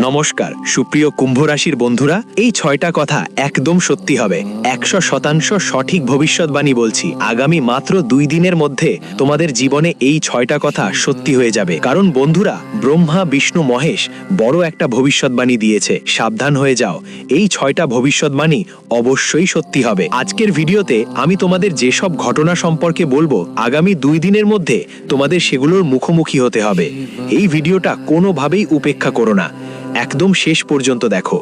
নমস্কার সুপ্রিয় কুম্ভ রাশির বন্ধুরা, এই ৬টা কথা একদম সত্যি হবে। ১০০% সঠিক ভবিষ্যৎবাণী বলছি। আগামী মাত্র ২ দিনের মধ্যে তোমাদের জীবনে এই ৬টা কথা সত্যি হয়ে যাবে। কারণ বন্ধুরা, ব্রহ্মা বিষ্ণু মহেশ বড় একটা ভবিষ্যৎবাণী দিয়েছে। সাবধান হয়ে যাও, এই ৬টা ভবিষ্যৎবাণী অবশ্যই সত্যি হবে। আজকের ভিডিওতে আমি তোমাদের যেসব ঘটনা সম্পর্কে বলবো, আগামী ২ দিনের মধ্যে তোমাদের সেগুলোর মুখোমুখি হতে হবে। এই ভিডিওটা কোনোভাবেই উপেক্ষা করো না, একদম শেষ পর্যন্ত দেখো।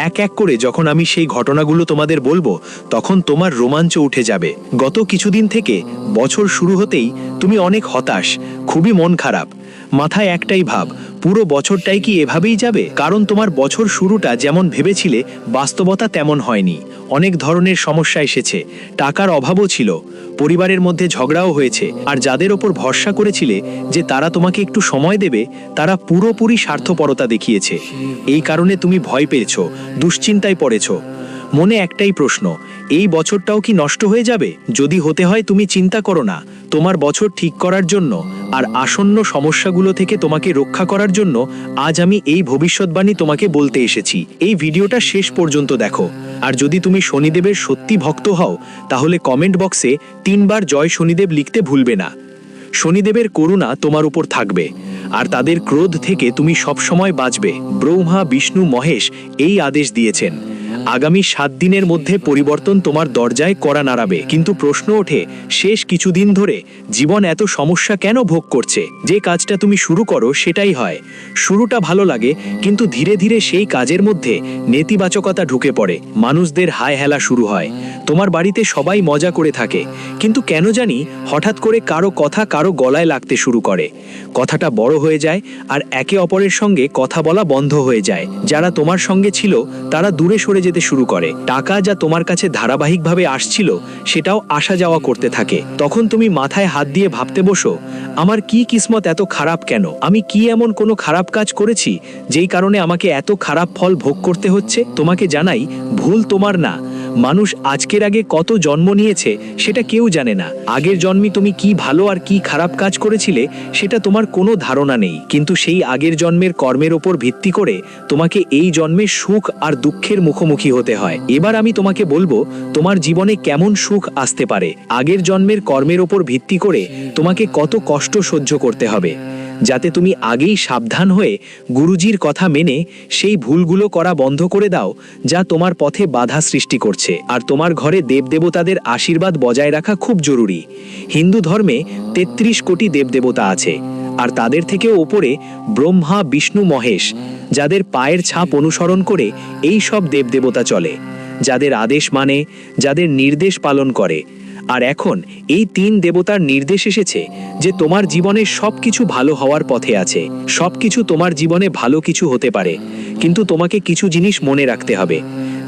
এক এক করে যখন আমি সেই ঘটনাগুলো তোমাদের বলবো, তখন তোমার রোমাঞ্চ উঠে যাবে। গত কিছুদিন থেকে বছর শুরু হতেই তুমি অনেক হতাশ, খুবই মন খারাপ। মাথায় একটাই ভাব, পুরো বছরটাই কি এভাবেই যাবে? কারণ তোমার বছর শুরুটা যেমন ভেবেছিলে, বাস্তবতা তেমন হয়নি। অনেক ধরনের সমস্যা এসেছে, টাকার অভাবও ছিল, পরিবারের মধ্যে ঝগড়াও হয়েছে। আর যাদের ওপর ভরসা করেছিলে যে তারা তোমাকে একটু সময় দেবে, তারা পুরোপুরি স্বার্থপরতা দেখিয়েছে। এই কারণে তুমি ভয় পেয়েছো, দুশ্চিন্তায় পড়েছো। মনে একটাই প্রশ্ন, এই বছরটাও কি নষ্ট হয়ে যাবে? যদি হতে হয়, তুমি চিন্তা করো না। তোমার বছর ঠিক করার জন্য আর আসন্ন সমস্যাগুলো থেকে তোমাকে রক্ষা করার জন্য আজ আমি এই ভবিষ্যৎবাণী তোমাকে বলতে এসেছি। এই ভিডিওটা শেষ পর্যন্ত দেখো। আর যদি তুমি শনিদেবের সত্যি ভক্ত হও, তাহলে কমেন্ট বক্সে ৩ বার জয় শনিদেব লিখতে ভুলবে না। শনিদেবের করুণা তোমার উপর থাকবে, আর তাদের ক্রোধ থেকে তুমি সবসময় বাঁচবে। ব্রহ্মা বিষ্ণু মহেশ এই আদেশ দিয়েছেন, আগামী ৭ দিনের মধ্যে পরিবর্তন তোমার দরজায় কড়া নাড়াবে। কিন্তু প্রশ্ন ওঠে, শেষ কিছুদিন ধরে জীবন এত সমস্যা কেন ভোগ করছে? যে কাজটা তুমি শুরু করো সেটাই হয়। শুরুটা ভালো লাগে, কিন্তু ধীরে ধীরে সেই কাজের মধ্যে নেতিবাচকতা ঢুকে পড়ে। মানুষদের হায় হেলা শুরু হয়। তোমার বাড়িতে সবাই মজা করে থাকে, কিন্তু কেন জানি হঠাৎ করে কারো কথা কারো গলায় লাগতে শুরু করে। কথাটা বড় হয়ে যায়, আর একে অপরের সঙ্গে কথা বলা বন্ধ হয়ে যায়। যারা তোমার সঙ্গে ছিল তারা দূরে সরে যেতে শুরু করে। টাকা যা তোমার কাছে ধারাবাহিকভাবে আসছিল, সেটাও আসা যাওয়া করতে থাকে। তখন তুমি মাথায় হাত দিয়ে ভাবতে বসো, আমার কি কিসমত এত খারাপ কেন? আমি কি এমন কোনো খারাপ কাজ করেছি যেই কারণে আমাকে এত খারাপ ফল ভোগ করতে হচ্ছে? তোমাকে জানাই, ভুল তোমার না। মানুষ আজকের আগে কত জন্ম নিয়েছে সেটা কেউ জানে না। আগের জন্মে তুমি কি ভালো আর কি খারাপ কাজ করেছিলে সেটা তোমার কোনো ধারণা নেই। কিন্তু সেই আগের জন্মের কর্মের ওপর ভিত্তি করে তোমাকে এই জন্মে সুখ আর দুঃখের মুখোমুখি হতে হয়। এবার আমি তোমাকে বলবো, তোমার জীবনে কেমন সুখ আসতে পারে। আগের জন্মের কর্মের ওপর ভিত্তি করে তোমাকে কত কষ্ট সহ্য করতে হবে, যাতে তুমি আগেই সাবধান হয়ে গুরুজির কথা মেনে সেই ভুলগুলো করা বন্ধ করে দাও যা তোমার পথে বাধা সৃষ্টি করছে। আর তোমার ঘরে দেবদেবতাদের আশীর্বাদ বজায় রাখা খুব জরুরি। হিন্দু ধর্মে ৩৩ কোটি দেবদেবতা আছে, আর তাদের থেকেও ওপরে ব্রহ্মা বিষ্ণু মহেশ, যাদের পায়ের ছাপ অনুসরণ করে এই সব দেবদেবতা চলে, যাদের আদেশ মানে, যাদের নির্দেশ পালন করে। আর এখন এই ৩ দেবতার নির্দেশ এসেছে যে তোমার জীবনে সবকিছু ভালো হওয়ার পথে আছে। সবকিছু তোমার জীবনে ভালো কিছু হতে পারে, কিন্তু তোমাকে কিছু জিনিস মনে রাখতে হবে।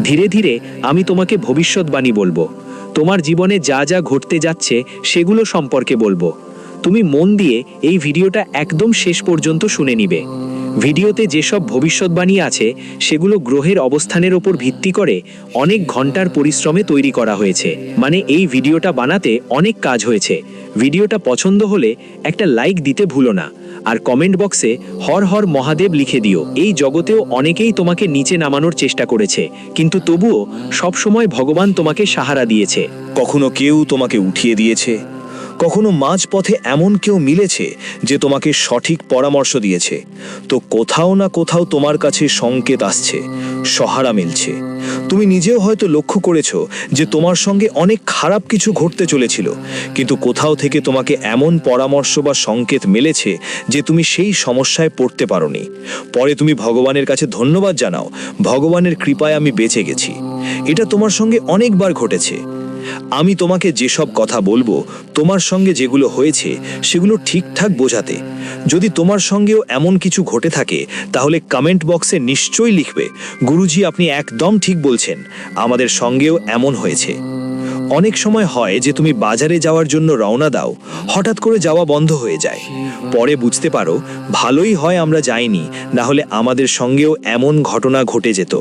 ধীরে ধীরে আমি তোমাকে ভবিষ্যৎবাণী বলবো। তোমার জীবনে যা যা ঘটতে যাচ্ছে সেগুলো সম্পর্কে বলবো। তুমি মন দিয়ে এই ভিডিওটা একদম শেষ পর্যন্ত শুনে নিবে। ভিডিওতে যেসব ভবিষ্যৎবাণী আছে সেগুলো গ্রহের অবস্থানের ওপর ভিত্তি করে অনেক ঘন্টার পরিশ্রমে তৈরি করা হয়েছে। মানে এই ভিডিওটা বানাতে অনেক কাজ হয়েছে। ভিডিওটা পছন্দ হলে একটা লাইক দিতে ভুলো না, আর কমেন্ট বক্সে হর হর মহাদেব লিখে দিও। এই জগতেও অনেকেই তোমাকে নিচে নামানোর চেষ্টা করেছে, কিন্তু তবুও সবসময় ভগবান তোমাকে সাহারা দিয়েছে। কখনো কেউ তোমাকে উঠিয়ে দিয়েছে, কখনো মাঝপথে এমন কেউ মিলেছে যে তোমাকে সঠিক পরামর্শ দিয়েছে। তো কোথাও না কোথাও তোমার কাছে সংকেত আসছে, সহারা মিলছে। তুমি নিজেও হয়তো লক্ষ্য করেছো যে তোমার সঙ্গে অনেক খারাপ কিছু ঘটতে চলেছিল, কিন্তু কোথাও থেকে তোমাকে এমন পরামর্শ বা সংকেত মিলেছে যে তুমি সেই সমস্যায় পড়তে পারোনি। পরে তুমি ভগবানের কাছে ধন্যবাদ জানাও, ভগবানের কৃপায় আমি বেঁচে গেছি। এটা তোমার সঙ্গে অনেকবার ঘটেছে। আমি তোমাকে যেসব কথা বলবো, তোমার সঙ্গে যেগুলো হয়েছে সেগুলো ঠিকঠাক বোঝাতে। যদি তোমার সঙ্গেও এমন কিছু ঘটে থাকে, তাহলে কমেন্ট বক্সে নিশ্চয়ই লিখবে, গুরুজি আপনি একদম ঠিক বলছেন, আমাদের সঙ্গেও এমন হয়েছে। অনেক সময় হয় যে তুমি বাজারে যাওয়ার জন্য রওনা দাও, হঠাৎ করে যাওয়া বন্ধ হয়ে যায়। পরে বুঝতে পারো ভালোই হয় আমরা যাইনি, না হলে আমাদের সঙ্গেও এমন ঘটনা ঘটে যেত।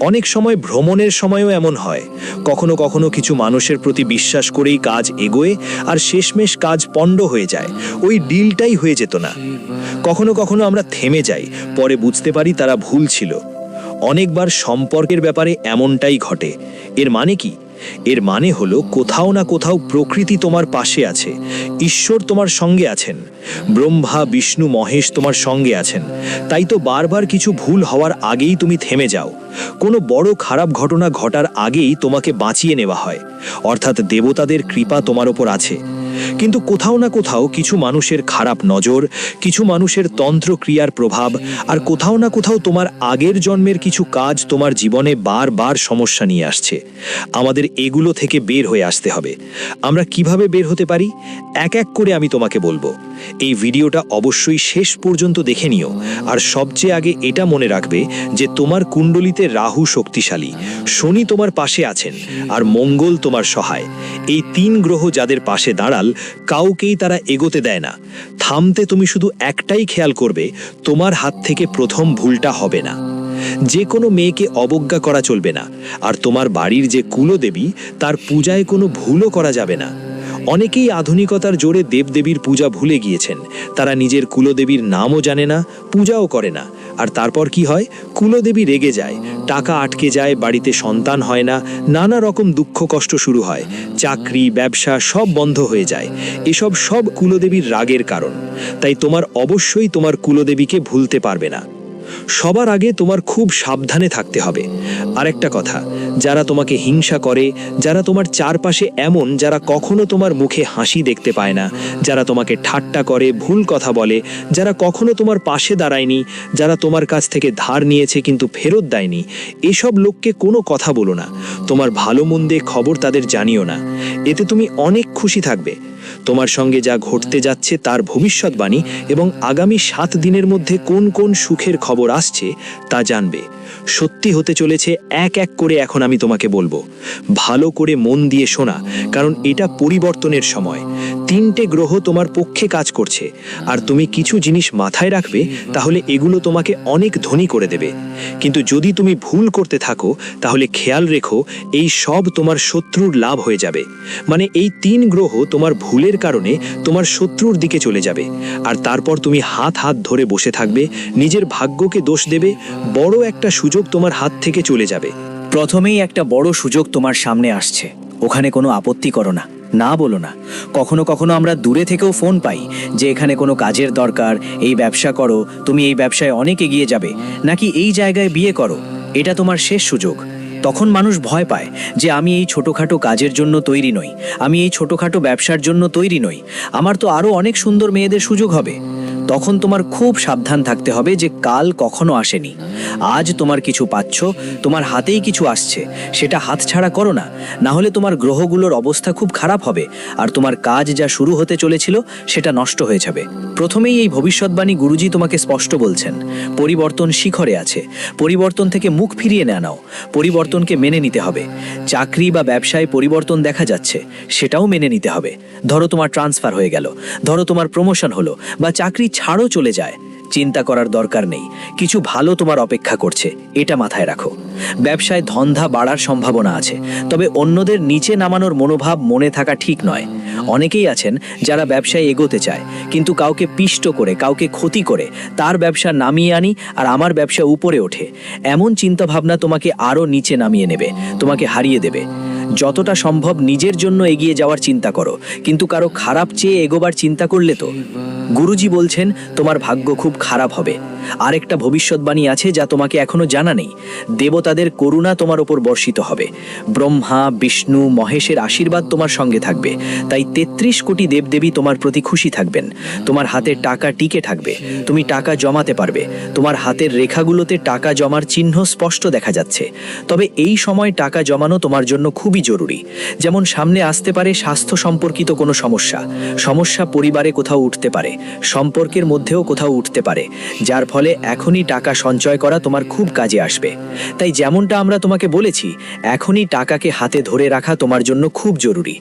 অনেক সময় ভ্রমণের সময়ও এমন হয়। কখনো কখনো কিছু মানুষের প্রতি বিশ্বাস করেই কাজ এগোয়, আর শেষমেশ কাজ পণ্ড হয়ে যায়, ওই ডিলটাই হয়ে যেত না। কখনো কখনো আমরা থেমে যাই, পরে বুঝতে পারি তারা ভুল ছিল। অনেকবার সম্পর্কের ব্যাপারে এমনটাই ঘটে। এর মানে কি? এর মানে হলো কোথাও না কোথাও প্রকৃতি তোমার পাশে আছে, ঈশ্বর তোমার সঙ্গে আছেন, ব্রহ্মা বিষ্ণু মহেশ তোমার সঙ্গে আছেন। তাই তো বারবার কিছু ভুল হওয়ার আগেই তুমি থেমে যাও। কোনো বড় খারাপ ঘটনা ঘটার আগেই তোমাকে বাঁচিয়ে নেওয়া হয়, অর্থাৎ দেবতাদের কৃপা তোমার ওপর আছে। কিন্তু কোথাও না কোথাও কিছু মানুষের খারাপ নজর, কিছু মানুষের তন্ত্র ক্রিয়ার প্রভাব, আর কোথাও না কোথাও তোমার আগের জন্মের কিছু কাজ তোমার জীবনে বারবার সমস্যা নিয়ে আসছে। আমাদের এগুলো থেকে বের হয়ে আসতে হবে। আমরা কিভাবে বের হতে পারি? এক এক করে আমি তোমাকে বলবো। এই ভিডিওটা অবশ্যই শেষ পর্যন্ত দেখে নিও। আর সবচেয়ে আগে এটা মনে রাখবে যে তোমার কুণ্ডলিতে রাহু শক্তিশালী, শনি তোমার পাশে আছেন, আর মঙ্গল তোমার সহায়। এই 3 গ্রহ যাদের পাশে দাঁড়াল, কাউকেই তারা এগোতে দেয় না। থামতে তুমি শুধু একটাই খেয়াল করবে, তোমার হাত থেকে প্রথম ভুলটা হবে না। যে কোনো মেয়েকে অবজ্ঞা করা চলবে না, আর তোমার বাড়ির যে কুলদেবী তার পূজায় কোনো ভুলও করা যাবে না। অনেকেই আধুনিকতার জোরে দেবদেবীর পূজা ভুলে গিয়েছেন। তারা নিজের কুলদেবীর নামও জানে না, পূজাও করে না। আর তারপর কি হয়? কুলদেবী রেগে যায়, টাকা আটকে যায়, বাড়িতে সন্তান হয় না, নানা রকম দুঃখ কষ্ট শুরু হয়, চাকরি ব্যবসা সব বন্ধ হয়ে যায়। এসব সব কুলদেবীর রাগের কারণ। তাই তোমার অবশ্যই তোমার কুলদেবীকে ভুলতে পারবে না। সবার আগে তোমার খুব সাবধানে থাকতে হবে। আরেকটা কথা, যারা তোমাকে হিংসা করে, যারা তোমার চারপাশে এমন, যারা কখনো তোমার মুখে হাসি দেখতে পায় না, যারা তোমাকে ঠাট্টা করে, ভুল কথা বলে, যারা কখনো তোমার পাশে দাঁড়ায়নি, যারা তোমার কাছ থেকে ধার নিয়েছে কিন্তু ফেরত দেয়নি, এসব লোককে কোনো কথা বলো না। তোমার ভালো মন্দে খবর তাদের জানিও না। এতে তুমি অনেক খুশি থাকবে। তোমার সঙ্গে যা ঘটতে যাচ্ছে তার ভবিষ্যৎবাণী এবং আগামী 7 দিনের মধ্যে কোন কোন সুখের খবর আসছে তা জানবে। সত্যি হতে চলেছে এক এক করে। এখন আমি তোমাকে বলবো, ভালো করে মন দিয়ে শোনা, কারণ এটা পরিবর্তনের সময়। 3টে গ্রহ তোমার পক্ষে কাজ করছে, আর তুমি কিছু জিনিস মাথায় রাখবে, তাহলে এগুলো তোমাকে অনেক ধনী করে দেবে। কিন্তু যদি তুমি ভুল করতে থাকো, তাহলে খেয়াল রেখো এই সব তোমার শত্রুর লাভ হয়ে যাবে। মানে এই 3 গ্রহ তোমার ভুলের কারণে তোমার শত্রুর দিকে চলে যাবে, আর তারপর তুমি হাত ধরে বসে থাকবে, নিজের ভাগ্যকে দোষ দেবে। বড় একটা সুযোগ তোমার হাত থেকে চলে যাবে। প্রথমেই একটা বড় সুযোগ তোমার সামনে আসছে, ওখানে কোনো আপত্তি করো না, না বলো না। কখনো কখনো আমরা দূরে থেকেও ফোন পাই যে এখানে কোনো কাজের দরকার, এই ব্যবসা করো, তুমি এই ব্যবসায় অনেক এগিয়ে যাবে, নাকি এই জায়গায় বিয়ে করো, এটা তোমার শেষ সুযোগ। তখন মানুষ ভয় পায় যে আমি এই ছোটোখাটো কাজের জন্য তৈরি নই, আমি এই ছোটোখাটো ব্যবসার জন্য তৈরি নই, আমার তো আরও অনেক সুন্দর মেয়েদের সুযোগ হবে। তখন তোমার খুব সাবধান থাকতে হবে যে কাল কখনো আসেনি। আজ তোমার কিছু পাচ্ছ, তোমার হাতেই কিছু আসছে, সেটা হাতছাড়া করো না। না হলে তোমার গ্রহগুলোর অবস্থা খুব খারাপ হবে, আর তোমার কাজ যা শুরু হতে চলেছিল সেটা নষ্ট হয়ে যাবে। প্রথমেই এই ভবিষ্যৎবাণী গুরুজি তোমাকে স্পষ্ট বলছেন, পরিবর্তন শিখরে আছে, পরিবর্তন থেকে মুখ ফিরিয়ে না নাও, পরিবর্তনকে মেনে নিতে হবে। চাকরি বা ব্যবসায় পরিবর্তন দেখা যাচ্ছে, সেটাও মেনে নিতে হবে। ধরো তোমার ট্রান্সফার হয়ে গেল, ধরো তোমার প্রমোশন হলো, বা চাকরি ছাড়ও চলে যায়, চিন্তা করার দরকার নেই, কিছু ভালো তোমার অপেক্ষা করছে, এটা মাথায় রাখো। ব্যবসায় ধন্ধা বাড়ার সম্ভাবনা আছে, তবে অন্যদের নিচে নামানোর মনোভাব মনে থাকা ঠিক নয়। অনেকেই আছেন যারা ব্যবসায় এগোতে চায়, কিন্তু কাউকে পিষ্ট করে, কাউকে ক্ষতি করে তার ব্যবসা নামিয়ে আনি আর আমার ব্যবসা উপরে ওঠে, এমন চিন্তাভাবনা তোমাকে আরও নিচে নামিয়ে নেবে, তোমাকে হারিয়ে দেবে। যতটা সম্ভব নিজের জন্য এগিয়ে যাওয়ার চিন্তা করো, কিন্তু কারো খারাপ চেয়ে এগোবার চিন্তা করলে তো গুরুজি বলছেন তোমার ভাগ্য খুব খারাপ হবে। আরেকটা ভবিষ্যৎবাণী আছে যা তোমাকে এখনো জানা নেই। দেবতাদের করুণা তোমার ওপর বর্ষিত হবে, ব্রহ্মা বিষ্ণু মহেশের আশীর্বাদ তোমার সঙ্গে থাকবে। তাই 33 কোটি দেবদেবী তোমার প্রতি খুশি থাকবেন। তোমার হাতে টাকা টিকে থাকবে, তুমি টাকা জমাতে পারবে, তোমার হাতের রেখাগুলোতে টাকা জমার চিহ্ন স্পষ্ট দেখা যাচ্ছে। তবে এই সময় টাকা জমানো তোমার জন্য খুবই জরুরি। যেমন সামনে আসতে পারে স্বাস্থ্য সম্পর্কিত কোনো সমস্যা পরিবারে কোথাও উঠতে পারে, সম্পর্কের মধ্যেও কোথাও উঠতে পারে, যার ফলে এখনই টাকা সঞ্চয় করা তোমার খুব কাজে আসবে। তাই যেমনটা আমরা তোমাকে বলেছি, এখনই টাকাকে হাতে ধরে রাখা তোমার জন্য খুব জরুরি।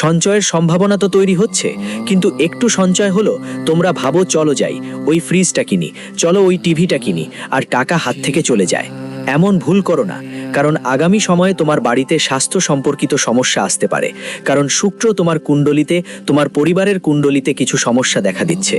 সঞ্চয়ের সম্ভাবনা তো তৈরি হচ্ছে, কিন্তু একটু সঞ্চয় হলো, তোমরা ভাবো চলো যাই ওই ফ্রিজটা কিনি, চলো ওই টিভিটা কিনি, আর টাকা হাত থেকে চলে যায়। এমন ভুল করো না, কারণ আগামী সময়ে তোমার বাড়িতে স্বাস্থ্য সম্পর্কিত সমস্যা আসতে পারে। কারণ শুক্র তোমার কুণ্ডলিতে, তোমার পরিবারের কুণ্ডলিতে কিছু সমস্যা দেখা দিচ্ছে।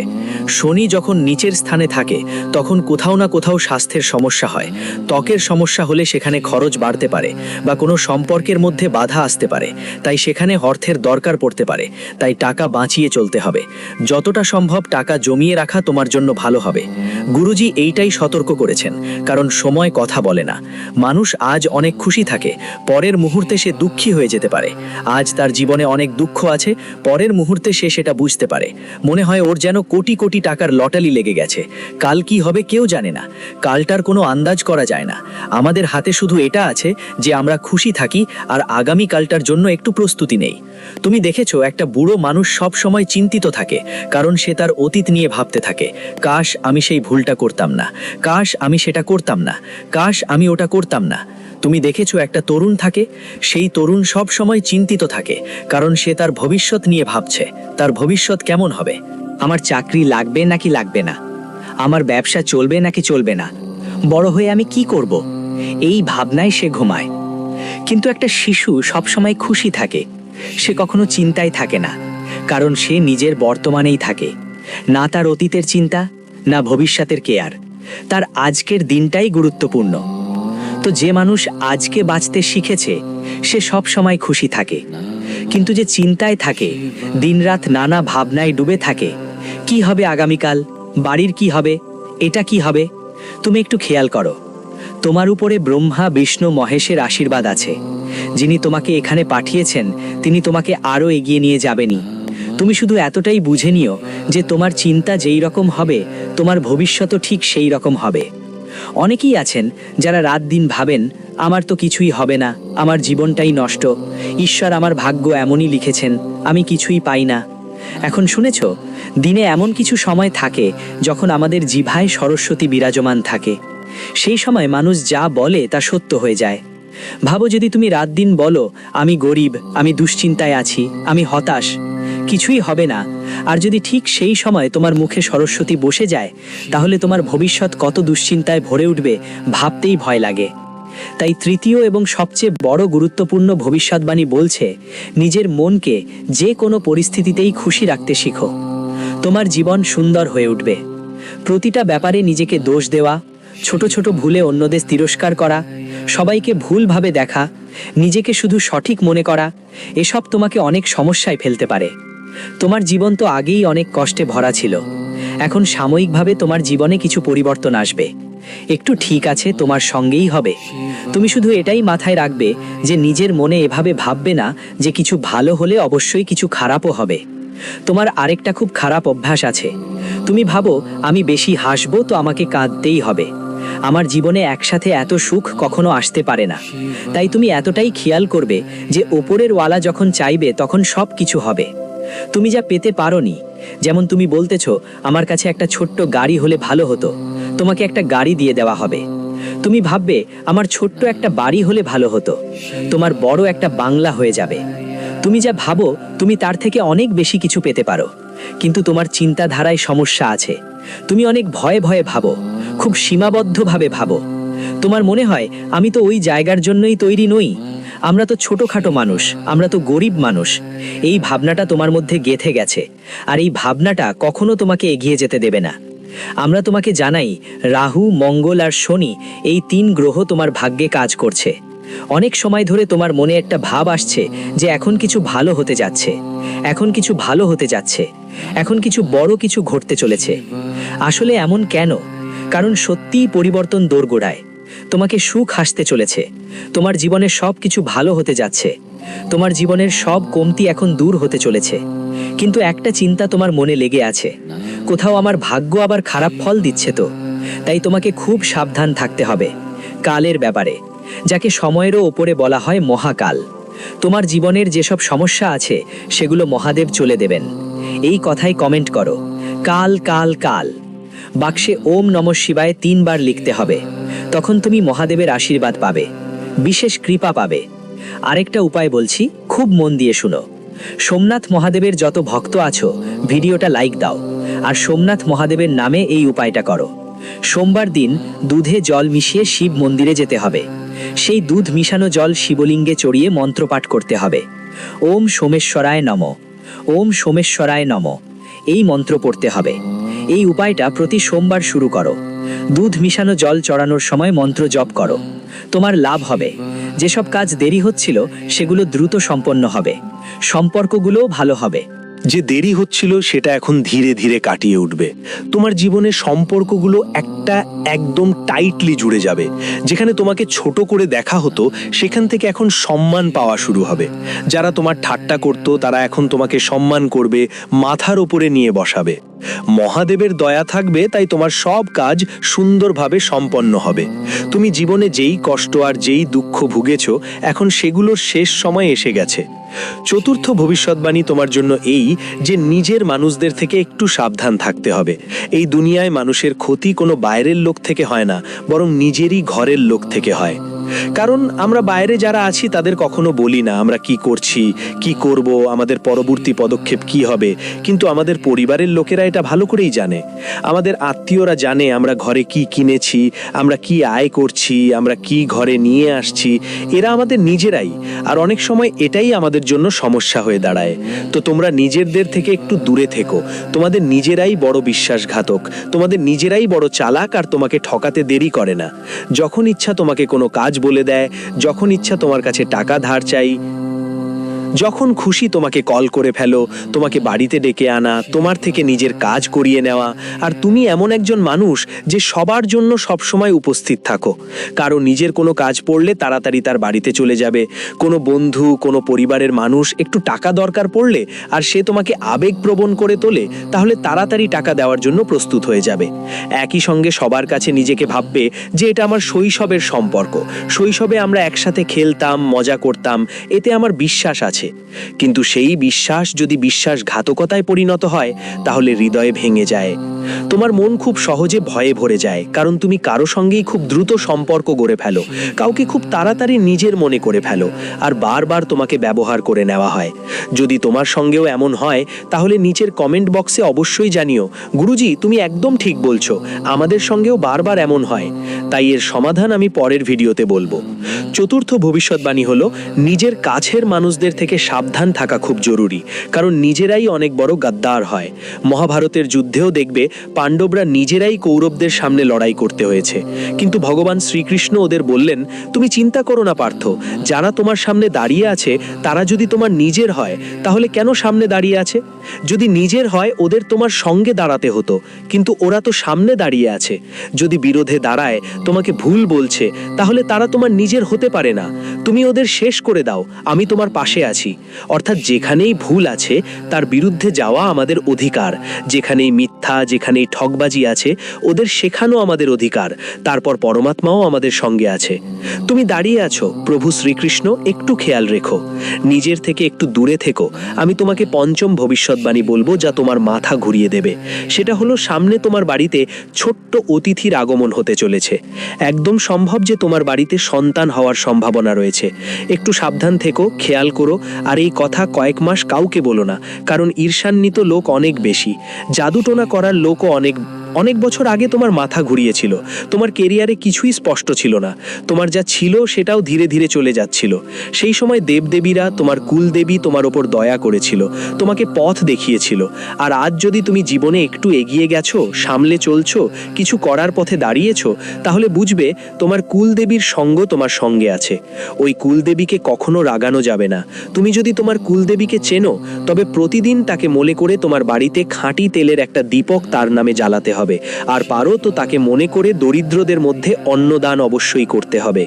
শনি যখন নিচের স্থানে থাকে তখন কোথাও না কোথাও স্বাস্থ্যের সমস্যা হয়। ত্বকের সমস্যা হলে সেখানে খরচ বাড়তে পারে, বা কোনো সম্পর্কের মধ্যে বাধা আসতে পারে, তাই সেখানে অর্থের দরকার পড়তে পারে। তাই টাকা বাঁচিয়ে চলতে হবে। যতটা সম্ভব টাকা জমিয়ে রাখা তোমার জন্য ভালো হবে। গুরুজি এইটাই সতর্ক করেছেন, কারণ সময় কথা বলে না। মানুষ আজ অনেক খুশি থাকে, পরের মুহূর্তে সে দুঃখী হয়ে যেতে পারে। আজ তার জীবনে অনেক দুঃখ আছে, পরের মুহূর্তে সে সেটা বুঝতে পারে। মনে হয় ওর যেন কোটি কোটি টাকার লটারি লেগে গেছে। কাল কি হবে কেউ জানে না, কালটার কোনো আন্দাজ করা যায় না। আমাদের হাতে শুধু এটা আছে যে আমরা খুশি থাকি আর আগামী কালটার জন্য একটু প্রস্তুতি নেই। তুমি দেখেছো একটা বুড়ো মানুষ সব সময় চিন্তিত থাকে, কারণ সে তার অতীত নিয়ে ভাবতে থাকে। কাশ আমি সেই ভুলটা করতাম না, কাশ আমি সেটা করতাম না, কাশ আমি ওটা করতাম না। তুমি দেখেছো একটা তরুণ থাকে, সেই তরুণ সব সময় চিন্তিত থাকে, কারণ সে তার ভবিষ্যৎ নিয়ে ভাবছে। তার ভবিষ্যৎ কেমন হবে? আমার চাকরি লাগবে নাকি লাগবে না, আমার ব্যবসা চলবে নাকি চলবে না, বড় হয়ে আমি কি করব, এই ভাবনায় সে ঘুমায়। কিন্তু একটা শিশু সবসময় খুশি থাকে, সে কখনো চিন্তায় থাকে না, কারণ সে নিজের বর্তমানেই থাকে। না তার অতীতের চিন্তা, না ভবিষ্যতের কেয়ার। তার আজকের দিনটাই গুরুত্বপূর্ণ। তো যে মানুষ আজকে বাঁচতে শিখেছে সে সব সময় খুশি থাকে। কিন্তু যে চিন্তায় থাকে, দিনরাত নানা ভাবনায় ডুবে থাকে, কি হবে আগামীকাল, বাড়ির কি হবে, এটা কি হবে, তুমি একটু খেয়াল করো। তোমার উপরে ব্রহ্মা বিষ্ণু মহেশের আশীর্বাদ আছে। যিনি তোমাকে এখানে পাঠিয়েছেন তিনি তোমাকে আরও এগিয়ে নিয়ে যাবেনই। তুমি শুধু এতটাই বুঝে নিও যে তোমার চিন্তা যেই রকম হবে তোমার ভবিষ্যৎও ঠিক সেই রকম হবে। অনেকেই আছেন যারা রাত দিন ভাবেন আমার তো কিছুই হবে না, আমার জীবনটাই নষ্ট, ঈশ্বর আমার ভাগ্য এমনই লিখেছেন, আমি কিছুই পাই না। এখন শুনেছ, দিনে এমন কিছু সময় থাকে যখন আমাদের জিভায় সরস্বতী বিরাজমান থাকে। সেই সময় মানুষ যা বলে তা সত্য হয়ে যায়। ভাবো যদি তুমি রাত দিন বলো আমি গরিব, আমি দুশ্চিন্তায় আছি, আমি হতাশ, কিছুই হবে না, আর যদি ঠিক সেই সময় তোমার মুখে সরস্বতী বসে যায়, তাহলে তোমার ভবিষ্যৎ কত দুশ্চিন্তায় ভরে উঠবে ভাবতেই ভয় লাগে। তাই তৃতীয় এবং সবচেয়ে বড় গুরুত্বপূর্ণ ভবিষ্যৎবাণী বলছে, নিজের মনকে যে কোনো পরিস্থিতিতেই খুশি রাখতে শিখো। তোমার জীবন সুন্দর হয়ে উঠবে। প্রতিটা ব্যাপারে নিজেকে দোষ দেওয়া, ছোট ছোট ভুলে অন্যদের তিরস্কার করা, সবাইকে ভুলভাবে দেখা, নিজেকে শুধু সঠিক মনে করা, এসব তোমাকে অনেক সমস্যায় ফেলতে পারে। তোমার জীবন তো আগেই অনেক কষ্টে ভরা ছিল, এখন সাময়িকভাবে তোমার জীবনে কিছু পরিবর্তন আসবে। একটু ঠিক আছে তোমার সঙ্গেই হবে। তুমি শুধু এটাই মাথায় রাখবে যে নিজের মনে এভাবে ভাববে না যে কিছু ভালো হলে অবশ্যই কিছু খারাপও হবে। তোমার আরেকটা খুব খারাপ অভ্যাস আছে, তুমি ভাবো আমি বেশি হাসবো তো আমাকে কাঁদতেই হবে, আমার জীবনে একসাথে এত সুখ কখনো আসতে পারে না। তাই তুমি এতটাই খেয়াল করবে যে ওপরের ওয়ালা যখন চাইবে তখন সব কিছু হবে। তুমি যা পেতে পারোনি, যেমন তুমি বলতেছো আমার কাছে একটা ছোট্ট গাড়ি হলে ভালো হতো, তোমাকে একটা গাড়ি দিয়ে দেওয়া হবে। তুমি ভাববে আমার ছোট্ট একটা বাড়ি হলে ভালো হতো, তোমার বড় একটা বাংলা হয়ে যাবে। তুমি যা ভাবো তুমি তার থেকে অনেক বেশি কিছু পেতে পারো, কিন্তু তোমার চিন্তাধারায় সমস্যা আছে। তুমি অনেক ভয়ে ভয়ে ভাবো, খুব সীমাবদ্ধভাবে ভাবো। তোমার মনে হয় আমি তো ওই জায়গার জন্যই তৈরি নই, আমরা তো ছোটখাটো মানুষ, আমরা তো গরিব মানুষ। এই ভাবনাটা তোমার মধ্যে গেঁথে গেছে, আর এই ভাবনাটা কখনো তোমাকে এগিয়ে যেতে দেবে না। আমরা তোমাকে জানাই, রাহু, মঙ্গল আর শনি এই 3 গ্রহ তোমার ভাগ্যে কাজ করছে। অনেক সময় ধরে তোমার মনে একটা ভাব আসছে যে এখন কিছু ভালো হতে যাচ্ছে, এখন কিছু ভালো হতে যাচ্ছে, এখন কিছু বড় কিছু ঘটতে চলেছে। আসলে এমন কেন? কারণ সত্যিই পরিবর্তন দোরগোড়ায়। তোমাকে সুখ আসতে চলেছে, তোমার জীবনে সব কিছু ভালো হতে যাচ্ছে, তোমার জীবনের সব কমতি এখন দূর হতে চলেছে। কিন্তু একটা চিন্তা তোমার মনে লেগে আছে, কোথাও আমার ভাগ্য আবার খারাপ ফল দিচ্ছে তো। তাই তোমাকে খুব সাবধান থাকতে হবে কালের ব্যাপারে, যাকে সময়েরও ওপরে বলা হয় মহাকাল। তোমার জীবনের যেসব সমস্যা আছে সেগুলো মহাদেব চলে দেবেন। এই কথাই কমেন্ট করো, কাল কাল কাল। বাক্সে ওম নমঃ শিবায় 3 বার লিখতে হবে, তখন তুমি মহাদেবের আশীর্বাদ পাবে, বিশেষ কৃপা পাবে। আরেকটা উপায় বলছি, খুব মন দিয়ে শুনো। সোমনাথ মহাদেবের যত ভক্ত আছো ভিডিওটা লাইক দাও, আর সোমনাথ মহাদেবের নামে এই উপায়টা করো। সোমবার দিন দুধে জল মিশিয়ে শিব মন্দিরে যেতে হবে। সেই দুধ মিশানো জল শিবলিঙ্গে চড়িয়ে মন্ত্রপাঠ করতে হবে। ওম সোমেশ্বরায় নম, ওম সোমেশ্বরায় নম, এই মন্ত্র পড়তে হবে। এই উপায়টা প্রতি সোমবার শুরু করো। দুধ মিশানো জল চড়ানোর সময় মন্ত্র জপ করো। তোমার লাভ হবে। যেসব কাজ দেরি হচ্ছিল সেগুলো দ্রুত সম্পন্ন হবে। সম্পর্কগুলোও ভালো হবে। যে দেরি হচ্ছিল সেটা এখন ধীরে ধীরে কাটিয়ে উঠবে। তোমার জীবনের সম্পর্কগুলো একটা একদম টাইটলি জুড়ে যাবে। যেখানে তোমাকে ছোট করে দেখা হতো সেখান থেকে এখন সম্মান পাওয়া শুরু হবে। যারা তোমার ঠাট্টা করত তারা এখন তোমাকে সম্মান করবে, মাথার উপরে নিয়ে বসাবে। মহাদেবের দয়া থাকবে, তাই তোমার সব কাজ সুন্দরভাবে সম্পন্ন হবে। তুমি জীবনে যেই কষ্ট আর যেই দুঃখ ভুগেছ, এখন সেগুলোর শেষ সময় এসে গেছে। চতুর্থ ভবিষ্যৎবাণী তোমার জন্য এই যে নিজের মানুষদের থেকে একটু সাবধান থাকতে হবে। এই দুনিয়ায় মানুষের ক্ষতি কোনো বাইরের লোক থেকে হয় না, বরং নিজেরই ঘরের লোক থেকে হয়। কারণ আমরা বাইরে যারা আছি তাদের কখনো বলি না আমরা কি করছি, কি করব, আমাদের পরবর্তী পদক্ষেপ কি হবে, কিন্তু আমাদের পরিবারের লোকেরা এটা ভালো করেই জানে। আমাদের আত্মীয়রা জানে আমরা ঘরে কি কিনেছি, আমরা কি আয় করছি, আমরা কি ঘরে নিয়ে আসছি। এরা আমাদের নিজেরাই, আর অনেক সময় এটাই আমাদের জন্য সমস্যা হয়ে দাঁড়ায়। তো তোমরা নিজেদের থেকে একটু দূরে থেকো। তোমাদের নিজেরাই বড় বিশ্বাসঘাতক, তোমাদের নিজেরাই বড় চালাক, আর তোমাকে ঠকাতে দেরি করে না। যখন ইচ্ছা তোমাকে কোনো কাজ বলে দেয়, যখন ইচ্ছা তোমার কাছে টাকা ধার চাই, যখন খুশি তোমাকে কল করে ফেলো, তোমাকে বাড়িতে ডেকে আনা, তোমার থেকে নিজের কাজ করিয়ে নেওয়া। আর তুমি এমন একজন মানুষ যে সবার জন্য সবসময় উপস্থিত থাকো। কারো নিজের কোনো কাজ পড়লে তাড়াতাড়ি তার বাড়িতে চলে যাবে। কোনো বন্ধু, কোনো পরিবারের মানুষ একটু টাকা দরকার পড়লে আর সে তোমাকে আবেগপ্রবণ করে তোলে, তাহলে তাড়াতাড়ি টাকা দেওয়ার জন্য প্রস্তুত হয়ে যাবে। একই সঙ্গে সবার কাছে নিজেকে ভাববে যে এটা আমার শৈশবের সম্পর্ক, শৈশবে আমরা একসাথে খেলতাম, মজা করতাম, এতে আমার বিশ্বাস আছে। কিন্তু সেই বিশ্বাস যদি বিশ্বাসঘাতকতায় পরিণত হয় তাহলে হৃদয়ে ভেঙে যায়। তোমার মন খুব সহজে ভয়ে ভরে যায়, কারণ তুমি কারো সঙ্গেই খুব দ্রুত সম্পর্ক গড়ে ফেলো, কাউকে খুব তাড়াতাড়ি নিজের মনে করে ফেলো, আর বারবার তোমাকে ব্যবহার করে নেওয়া হয়। যদি তোমার সঙ্গেও এমন হয় তাহলে নিচের কমেন্ট বক্সে অবশ্যই জানিও, গুরুজি তুমি একদম ঠিক বলছো, আমাদের সঙ্গেও বারবার এমন হয়। তাই এর সমাধান আমি পরের ভিডিওতে বলবো। চতুর্থ ভবিষ্যৎবাণী হলো নিজের কাছের মানুষদের থেকে সাবধান থাকা খুব জরুরি, কারণ নিজেরাই অনেক বড় গাদ্দার হয়। মহাভারতের যুদ্ধেও দেখবে পাণ্ডবরা নিজেরাই কৌরবদের সামনে লড়াই করতে হয়েছে, কিন্তু ভগবান শ্রীকৃষ্ণ ওদের বললেন, তুমি চিন্তা করো না পার্থ, যারা তোমার সামনে দাঁড়িয়ে আছে তারা যদি তোমার নিজের হয় তাহলে কেন সামনে দাঁড়িয়ে আছে? যদি নিজের হয় ওদের তোমার সঙ্গে দাঁড়াতে হতো, কিন্তু ওরা তো সামনে দাঁড়িয়ে আছে। যদি বিরোধে দাঁড়ায়, তোমাকে ভুল বলছে, তাহলে তারা তোমার নিজের হতে পারে না। তুমি ওদের শেষ করে দাও, আমি তোমার পাশে আছি। অর্থাৎ যেখানেই ভুল আছে তার বিরুদ্ধে যাওয়া আমাদের অধিকার, যেখানেই মিথ্যা, যেখানেই ঠকবাজি আছে ওদের শেখানো আমাদের অধিকার। তারপর পরমাত্মাও আমাদের সঙ্গে আছে। তুমি দাঁড়িয়ে আছো, প্রভু শ্রীকৃষ্ণ একটু খেয়াল রেখো, নিজের থেকে একটু দূরে থেকো। আমি তোমাকে পঞ্চম ভবিষ্যৎবাণী বলবো যা তোমার মাথা ঘুরিয়ে দেবে। সেটা হলো সামনে তোমার বাড়িতে ছোট্ট অতিথির আগমন হতে চলেছে। একদম সম্ভব যে তোমার বাড়িতে সন্তান হওয়ার সম্ভাবনা রয়েছে। একটু সাবধান থেকো, খেয়াল করো, আর এই কথা কয়েক মাস কাউকে বলো না, কারণ ঈর্ষান্বিত লোক অনেক বেশি, জাদুটোনা করার লোকও অনেক বছর আগে তোমার মাথা ঘুরিয়েছিল। তোমার কেরিয়ারে কিছুই স্পষ্ট ছিল না, তোমার যা ছিল সেটাও ধীরে ধীরে চলে যাচ্ছিল। সেই সময় দেবদেবীরা, তোমার কুলদেবী তোমার ওপর দয়া করেছিল, তোমাকে পথ দেখিয়েছিল। আর আজ যদি তুমি জীবনে একটু এগিয়ে গেছো, সামলে চলছো, কিছু করার পথে দাঁড়িয়েছো, তাহলে বুঝবে তোমার কুলদেবীর সঙ্গ তোমার সঙ্গে আছে। ওই কুলদেবীকে কখনো রাগানো যাবে না। তুমি যদি তোমার কুলদেবীকে চেনো, তবে প্রতিদিন তাকে মনে করে তোমার বাড়িতে খাঁটি তেলের একটা দীপক তার নামে জ্বালাতে হবে। আর পারো তো তাকে মনে করে দরিদ্রদের মধ্যে অন্নদান অবশ্যই করতে হবে।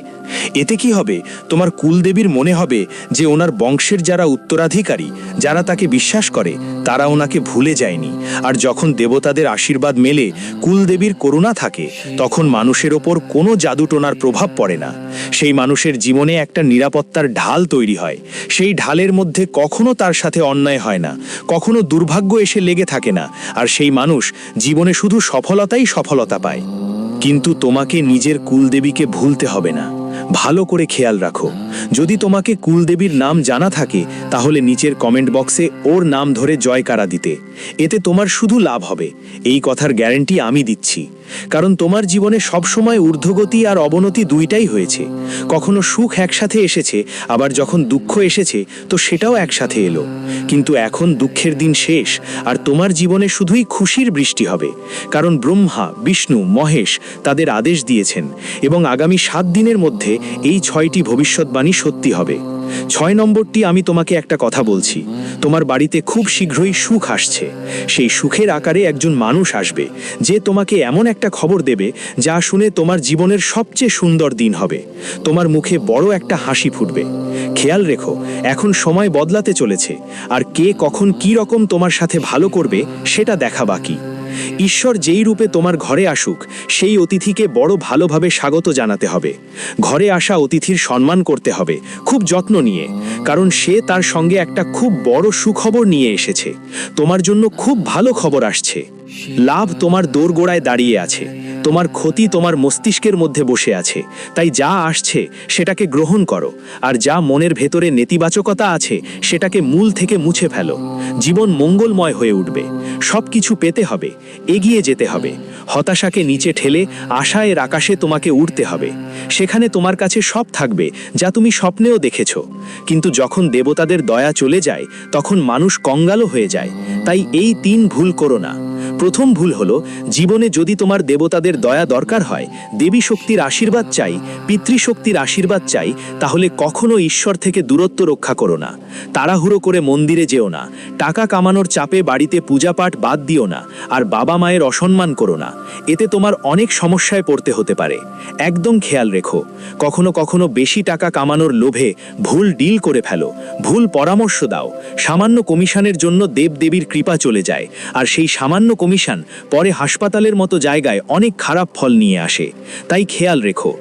এতে কি হবে? তোমার কুলদেবীর মনে হবে যে ওনার বংশের যারা উত্তরাধিকারী, যারা তাকে বিশ্বাস করে, তারা ওনাকে ভুলে যায়নি। আর যখন দেবতাদের আশীর্বাদ মেলে, কুলদেবীর করুণা থাকে, তখন মানুষের ওপর কোনো জাদুটোনার প্রভাব পড়ে না। সেই মানুষের জীবনে একটা নিরাপত্তার ঢাল তৈরি হয়। সেই ঢালের মধ্যে কখনো তার সাথে অন্যায় হয় না, কখনো দুর্ভাগ্য এসে লেগে থাকে না। আর সেই মানুষ জীবনে শুধু সফলতাই সফলতা পায়। কিন্তু তোমাকে নিজের কুলদেবীকে ভুলতে হবে না। ভালো করে খেয়াল রাখো, যদি তোমাকে কুলদেবীর নাম জানা থাকে তাহলে নিচের কমেন্ট বক্সে ওর নাম ধরে জয়কারা দিতে। এতে তোমার শুধু লাভ হবে, এই কথার গ্যারান্টি আমি দিচ্ছি। কারণ তোমার জীবনে সবসময় ঊর্ধ্বগতি আর অবনতি দুইটাই হয়েছে। কখনো সুখ একসাথে এসেছে, আবার যখন দুঃখ এসেছে তো সেটাও একসাথে এলো। কিন্তু এখন দুঃখের দিন শেষ, আর তোমার জীবনে শুধুই খুশির বৃষ্টি হবে। কারণ ব্রহ্মা, বিষ্ণু, মহেশ তাদের আদেশ দিয়েছেন, এবং আগামী 7 দিনের মধ্যে এই 6টি ভবিষ্যৎবাণী সত্যি হবে। 6 নম্বরটি, আমি তোমাকে একটা কথা বলছি, তোমার বাড়িতে খুব শীঘ্রই সুখ আসছে। সেই সুখের আকারে একজন মানুষ আসবে, যে তোমাকে এমন একটা খবর দেবে যা শুনে তোমার জীবনের সবচেয়ে সুন্দর দিন হবে। তোমার মুখে বড় একটা হাসি ফুটবে। খেয়াল রেখো, এখন সময় বদলাতে চলেছে, আর কে কখন কি রকম তোমার সাথে ভালো করবে সেটা দেখা বাকি। ঈশ্বর যেই রূপে তোমার ঘরে আসুক, সেই অতিথিকে বড় ভালোভাবে স্বাগত জানাতে হবে। ঘরে আসা অতিথির সম্মান করতে হবে, খুব যত্ন নিয়ে, কারণ সে তার সঙ্গে একটা খুব বড় সুখবর নিয়ে এসেছে। তোমার জন্য খুব ভালো খবর আসছে। লাভ তোমার দোরগোড়ায় দাঁড়িয়ে আছে, তোমার ক্ষতি তোমার মস্তিষ্কের মধ্যে বসে আছে। তাই যা আসছে সেটাকে গ্রহণ করো, আর যা মনের ভেতরে নেতিবাচকতা আছে সেটাকে মূল থেকে মুছে ফেলো। জীবন মঙ্গলময় হয়ে উঠবে। সব কিছু পেতে হবে, এগিয়ে যেতে হবে। হতাশাকে নিচে ঠেলে আশায়ের আকাশে তোমাকে উঠতে হবে। সেখানে তোমার কাছে সব থাকবে যা তুমি স্বপ্নেও দেখেছো। কিন্তু যখন দেবতাদের দয়া চলে যায় তখন মানুষ কঙ্গালও হয়ে যায়। তাই এই 3 ভুল করো না। প্রথম ভুল হলো, জীবনে যদি তোমার দেবতাদের দয়া দরকার হয়, দেবী শক্তির আশীর্বাদ চাই, পিতৃশক্তির আশীর্বাদ চাই, তাহলে কখনো ঈশ্বর থেকে দূরত্ব রক্ষা করো না। তাড়াহুড়ো করে মন্দিরে যেও না, টাকা কামানোর চাপে বাড়িতে পূজাপাঠ বাদ দিও না, আর বাবা মায়ের অসম্মান করো না। এতে তোমার অনেক সমস্যায় পড়তে হতে পারে। একদম খেয়াল রেখো, কখনো কখনো বেশি টাকা কামানোর লোভে ভুল ডিল করে ফেলো, ভুল পরামর্শ দাও। সামান্য কমিশনের জন্য দেবদেবীর কৃপা চলে যায়, আর সেই সামান্য কমিশন পরে হাসপাতালের মতো জায়গায় অনেক খারাপ ফল নিয়ে আসে। তাই খেয়াল রেখো।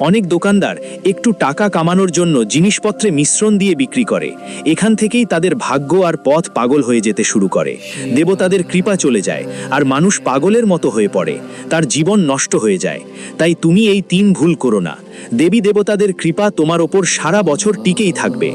অনেক দোকানদার একটু টাকা কামানোর জন্য জিনিসপত্রে মিশ্রণ দিয়ে বিক্রি করে। এখান থেকেই তাদের ভাগ্য আর পথ পাগল হয়ে যেতে শুরু করে। দেবতাদের কৃপা চলে যায়, আর মানুষ পাগলের মতো হয়ে পড়ে, তার জীবন নষ্ট হয়ে যায়। তাই তুমি এই 3 ভুল করো না। দেবী দেবতাদের কৃপা তোমার ওপর সারা বছর টিকেই থাকবে।